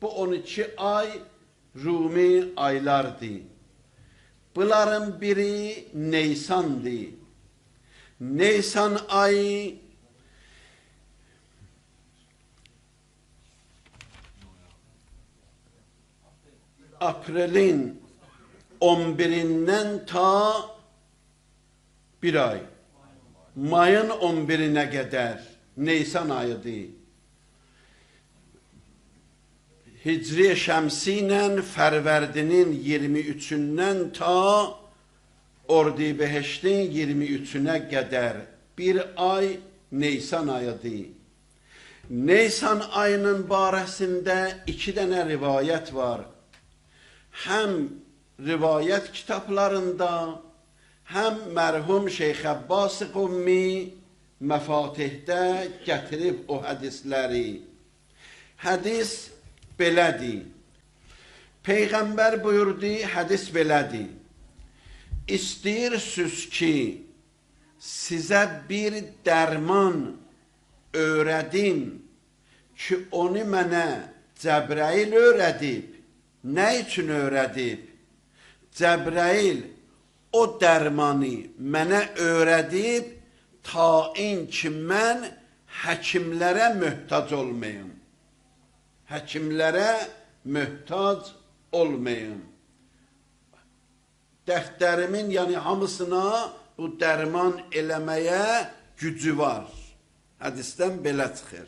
Bu 12 ay Rumi aylardır. Bunların biri Neysan'dır. Neysan ayı April'in 11'inden ta bir ay. Mayın 11'ine kadar Neysan ayıdır. Hicri Şəmsi ilə Fərvərdinin 23'ündən ta Ordibeheştin 23'üne kadar bir ay Neysan ayıdır. Neysan ayının barəsində 2 dənə rivayət var. Həm rivayət kitablarında, həm mərhum Şeyx Abbas Qummi Məfatihdə gətirib o hədisləri. Hədis belədir. Peyğəmbər buyurdu, hədis belədir. İstəyirsiniz ki, sizə bir dərman öyrədim ki, onu mənə Cəbrəil öyrədib. Nə üçün öyrədib? Cəbrəil o dərmanı mənə öyrədib, tayin ki, mən həkimlərə möhtac olmayım. Həkimlərə möhtac olmayım. Dərdlərimin, yəni hamısına bu dərman eləməyə gücü var. Hədisdən belə çıxır.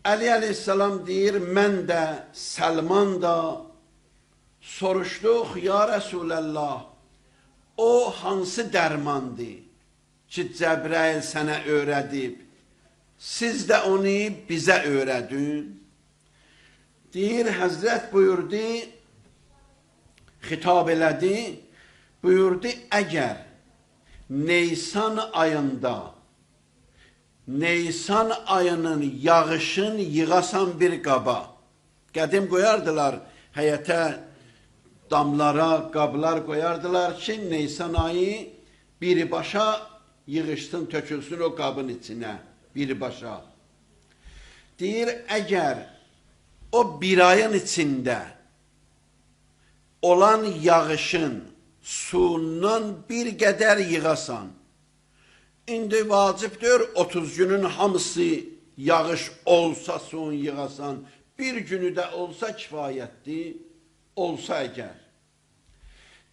Əli əleyhissalam deyir, mən də, Səlman da soruşduq, ya Rəsuləllah, o hansı dərmandır ki, Cəbrəil sənə öyrədib, siz də onu bizə öyrədin. Deyir, Həzrət buyurdu, xitab elədi, buyurdu, əgər Neysan ayında, Neysan ayının yağışın yığasan bir qaba, qədim qoyardılar həyətə, damlara, qablar qoyardılar ki, Neysan ayı birbaşa yığışsın, tökülsün o qabın içinə, birbaşa. Deyir, əgər o bir ayın içində olan yağışın suyundan bir qədər yığasan, indi vacibdir 30 günün hamısı yağış olsa suyun yığasan, bir günü də olsa kifayətdir, olsa əgər.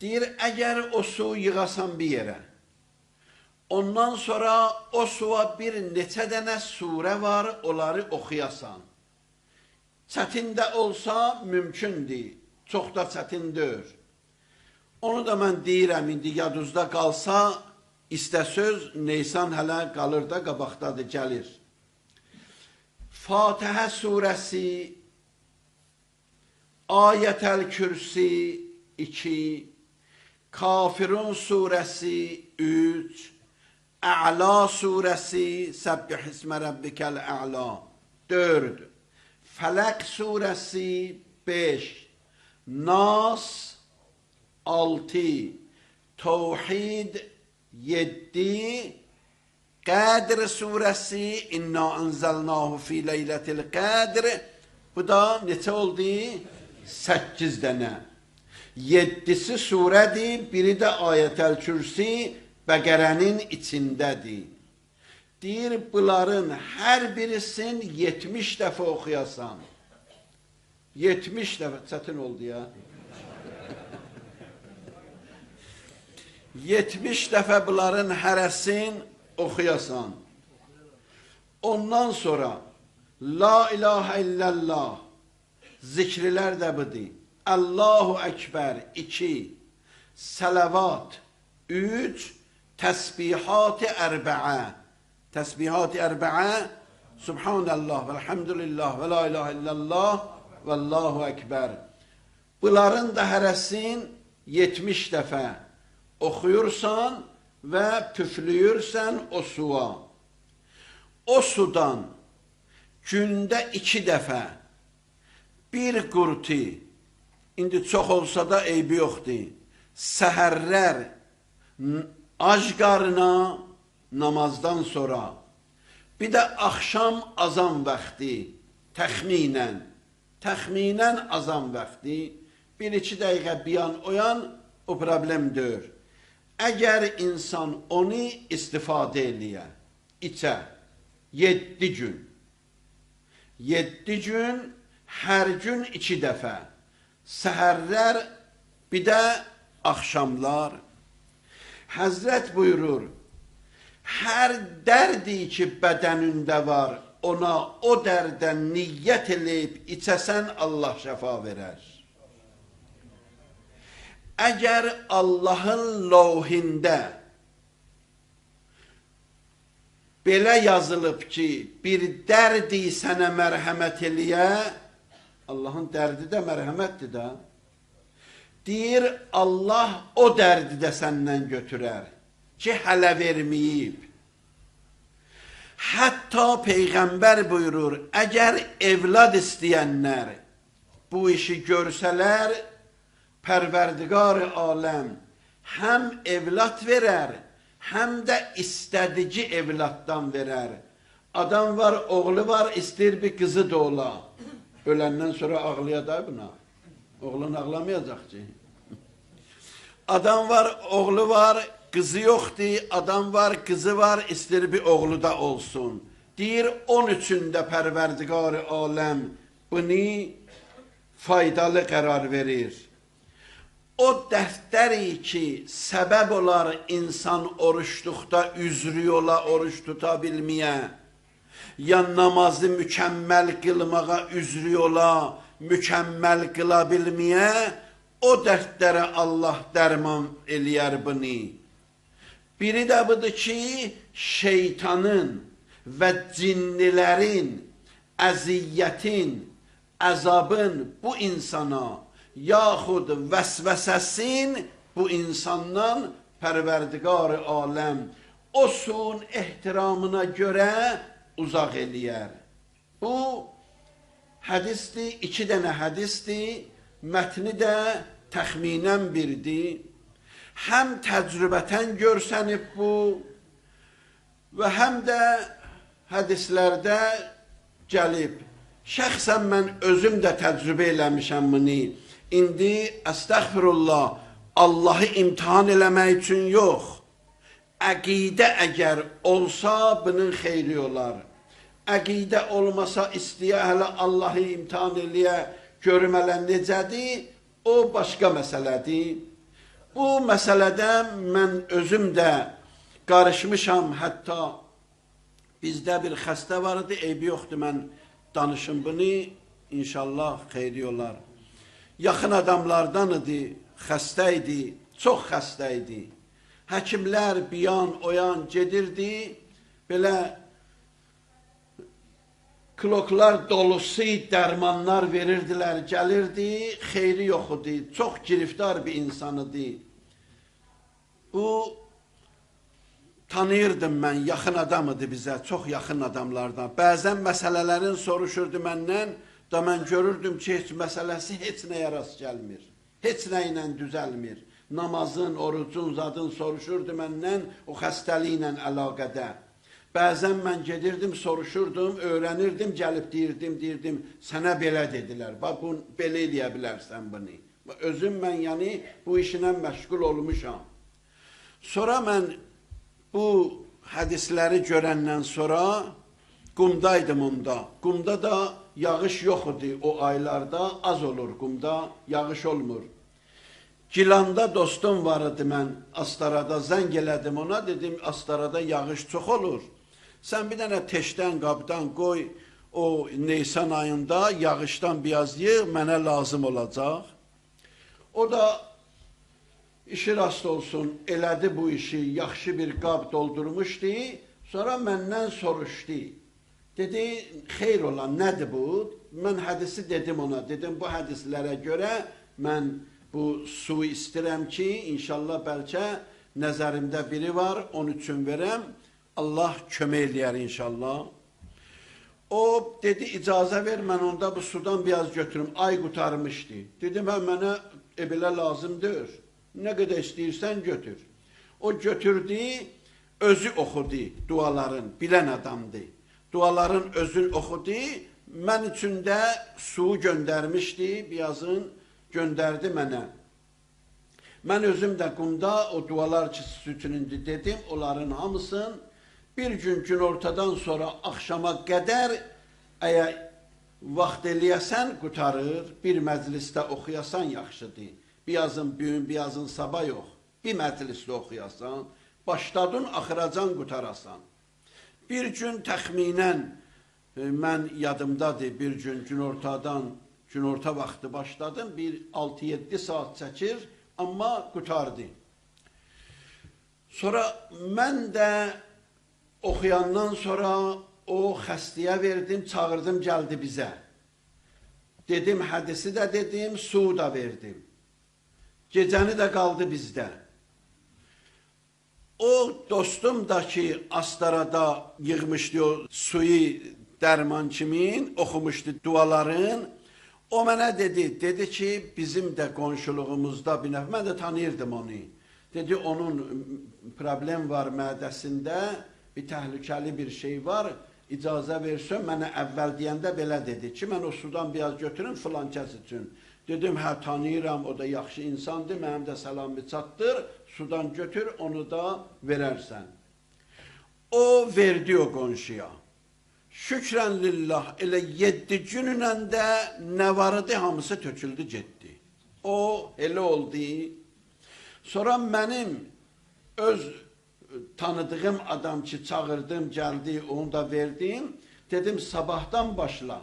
Deyir, əgər o suyu yığasan bir yerə, ondan sonra o suya bir neçə dənə surə var, onları oxuyasan. Çətin də olsa mümkündür, çox da çətindir. Onu da mən deyirəm, indi yadınızda qalsa, istəsöz Neysan hələ qalır da, qabaqdadır, gəlir. Fatihə surəsi, Ayətəl Kürsi 2, Kafirun surəsi 3, Ə'la surəsi, Səbbih ismə Rəbbikəl Ə'la 4, Fələq surəsi 5, Nas 6, Təvhid 7, Qədr surəsi, İnna ənzəlnahu fi leylətil qədr, bu da neçə oldu? 8 dənə. 7'si surədir, biri də Ayətəl Kürsi Bəqərənin içindədir. Deyir, bunların hər birisin 70 dəfə oxuyasan. 70 dəfə, çətin oldu ya. 70 dəfə bunların hərəsin oxuyasan. Ondan sonra La ilahə illallah zikrilər də budur. Allahu Ekber 2, Salavat 3, Təsbihat-ı ərbəə. Təsbihat-ı ərbəə, Subhanallah, velhamdülillah, ve la ilahe illallah, ve Allahu Ekber. Bunların da hərəsin 70 dəfə oxuyursan və püflüyürsən o suya. O sudan gündə 2 dəfə bir qurti, indi çox olsa da eybi yoxdur, səhərlər ac qarına namazdan sonra, bir də axşam azan vaxtı təxminən azan vaxtı, 1-2 dəqiqə bir an oyan, o problem deyil. Əgər insan onu istifadə eləyə, içə, 7 gün, 7 gün, hər gün 2 dəfə, səhərlər, bir də axşamlar, Həzrət buyurur, hər dərdi ki bədənində var, ona o dərdən niyyət eləyib içəsən, Allah şəfa verər. Əgər Allahın lovhində belə yazılıb ki, bir dərdi sənə mərhəmət eləyə, Allahın dərdi də mərhəmətdir də. Deyir, Allah o dərdi də səndən götürər ki, hələ verməyib. Hətta Peyğəmbər buyurur, əgər evlad istəyənlər bu işi görsələr, Pərverdigar-ı aləm həm evlad verər, həm də istədici evladdan verər. Adam var, oğlu var, istəyir bir qızı da ola. Öləndən sonra ağlayacaq buna. Oğlun ağlamayacaq ki. Adam var, oğlu var, qızı yoxdur. Adam var, qızı var, istəyir bir oğlu da olsun. Deyir, onun üçün də Pərverdigar-ı aləm bunu faydalı qərar verir. O dərdləri ki, səbəb olar insan oruçluqda üzrü ola, oruç tuta bilməyə, ya namazı mükəmməl qılmağa üzrü ola, mükəmməl qıla bilməyə, o dərdlərə Allah dərman eləyər bunu. Biri də budur ki, şeytanın və cinnilərin, əziyyətin, əzabın bu insana, yaxud vəsvəsəsin bu insandan Pərverdigar-ı aləm o suyun ehtiramına görə uzaq eləyər. Bu hədisdir, 2 dənə hədisdir, mətni də təxminən birdir. Həm təcrübətən görsənib bu və həm də hədislərdə gəlib. Şəxsən mən özüm də təcrübə eləmişəm bunu. İndi, əstəğfirullah, Allahı imtihan eləmək üçün yox. Əqidə əgər olsa, bunun xeyri olar. Əqidə olmasa, istəyə hələ Allahı imtihan eləyə, görmələ necədir, o başqa məsələdir. Bu məsələdə mən özüm də qarışmışam, hətta bizdə bir xəstə var idi, eybi yoxdur, mən danışım bunu, inşallah xeyri olar. Yaxın adamlardan idi, xəstə idi, çox xəstə idi. Həkimlər biyan, oyan gedirdi, belə kloklar dolusu dərmanlar verirdilər, gəlirdi, xeyri yox idi, çox giriftar bir insan idi. Bu, tanıyırdım mən, yaxın adam idi bizə, çox yaxın adamlardan. Bəzən məsələlərin soruşurdu məndən, da mən görürdüm ki, heç məsələsi heç nəyə rast gəlmir, heç nə ilə düzəlmir. Namazın, orucun, zadın soruşurdu məndən o xəstəliklə əlaqədə. Bəzən mən gedirdim, soruşurdum, öyrənirdim, gəlib deyirdim, sənə belə dedilər, bax, belə eləyə bilərsən bunu. Özüm mən, yəni, bu işinə məşğul olmuşam. Sonra mən bu hədisləri görəndən sonra qumdaydım onda. Qumda da yağış yox idi o aylarda, az olur qumda, yağış olmur. Gilanda dostum var idi mən, Astarada zəng elədim ona, dedim, Astarada yağış çox olur. Sən bir dənə teşdən, qabdan qoy, o Nisan ayında yağışdan biraz yığ, mənə lazım olacaq. O da işi rast olsun, elədi bu işi, yaxşı bir qab doldurmuşdu, sonra məndən soruşdu. Dedi, xeyr olan, nədir bu? Mən hədisi dedim ona, dedim, bu hədislərə görə mən bu su istəyirəm ki, inşallah bəlkə nəzərimdə biri var, onun üçün verəm, Allah kömək eləyər inşallah. O dedi, icazə ver, mən onda bu sudan biraz götürüm, ay qutarmışdı. Dedim, mənə belə lazımdır, nə qədər istəyirsən götür. O götürdü, özü oxudu duaların, bilən adamdır. Duaların özünü oxudu, Mən üçün də su göndərmişdi, biyazın göndərdi mənə. Mən özüm də qumda o dualar ki sütünündür dedim, onların hamısını bir gün günortadan sonra axşama qədər əgər vaxt eləyəsən qutarır, bir məclisdə oxuyasan yaxşıdır. Biyazın bugün, biyazın sabah yox. Bir məclisdə oxuyasan, başladın axıracan qutarasan. Bir gün təxminən, mən yadımdadır, bir gün günorta vaxtı başladım, bir 6-7 saat çəkir, amma qutardı. Sonra mən də oxuyandan sonra o xəstəyə verdim, çağırdım, gəldi bizə. Dedim, hədisi də dedim, su da verdim. Gecəni də qaldı bizdə. O dostum da ki, Astarada yığmışdı o suyu dərman kimin, oxumuşdu duaların. O mənə dedi ki, bizim də qonşuluğumuzda bir nəfər, mən də tanıyırdım onu. Dedi, onun problem var mədəsində, bir təhlükəli bir şey var, icazə versin, mənə əvvəl deyəndə belə dedi ki, mən o sudan biraz götürün filan kəs üçün. Dedim, hə, tanıyıram, o da yaxşı insandır, mənim də səlamı çatdır, sudan götür, onu da verərsən. O verdi o qonşuya. Şükrən lillah, elə 7 günlə də nə vardı, hamısı töküldü, getdi. O, elə oldu. Sonra mənim öz tanıdığım adam ki, çağırdım, gəldi, onu da verdim. Dedim, sabahdan başla.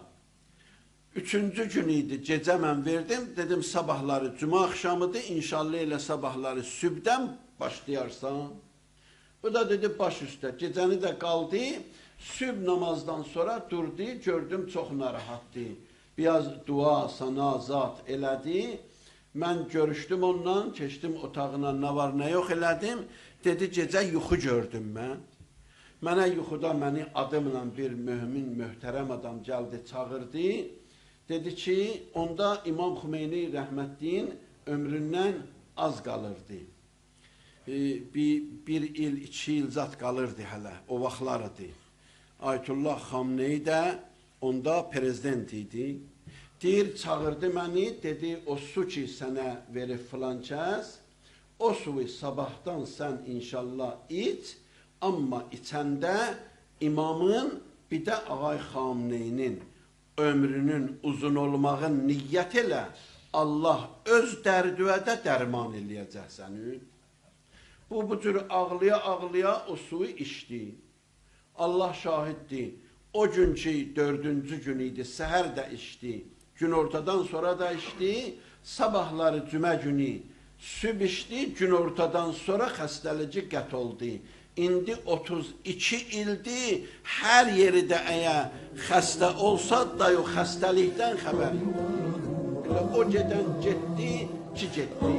3-cü gün idi, gecə mən verdim. Dedim, sabahları cümə axşamıdır, inşallah elə sabahları sübdən başlayarsan. Bu da dedi, baş üstə. Gecəni də qaldı. Süb namazdan sonra durdu, gördüm çox narahatdı. Biraz dua, sana, zat elədi. Mən görüşdüm onunla, keçdim otağına, nə var, nə yox elədim. Dedi, gecə yuxu gördüm mən. Mənə yuxuda məni adımla bir mümin, möhtərəm adam gəldi, çağırdı. Dedi ki, onda İmam Xümeyni rəhmətliyin ömründən az qalırdı. Bir il, 2 il zat qalırdı hələ, o vaxtlarıdır. Ayətullah Xamneyi də onda prezident idi. Deyir, çağırdı məni, dedi, o su ki sənə verib filan kəs, o suyu sabahdan sən inşallah iç, amma içəndə imamın bir də Ağay Xamneyinin ömrünün uzun olmağın niyyət elə, Allah öz dərdüədə dərman eləyəcək səni. Bu cür ağlaya-ağlaya o suyu içdi. Allah şahiddir. O gün ki, 4-cü gün idi, səhər də içdi. Gün ortadan sonra da içdi. Sabahları cümə günü süb içdi. Gün ortadan sonra xəstəlici qət oldu. İndi 32 ildir, hər yeridə əgər xəstə olsa da yox, xəstəlikdən xəbər yox. O gedən getdi, ki getdi.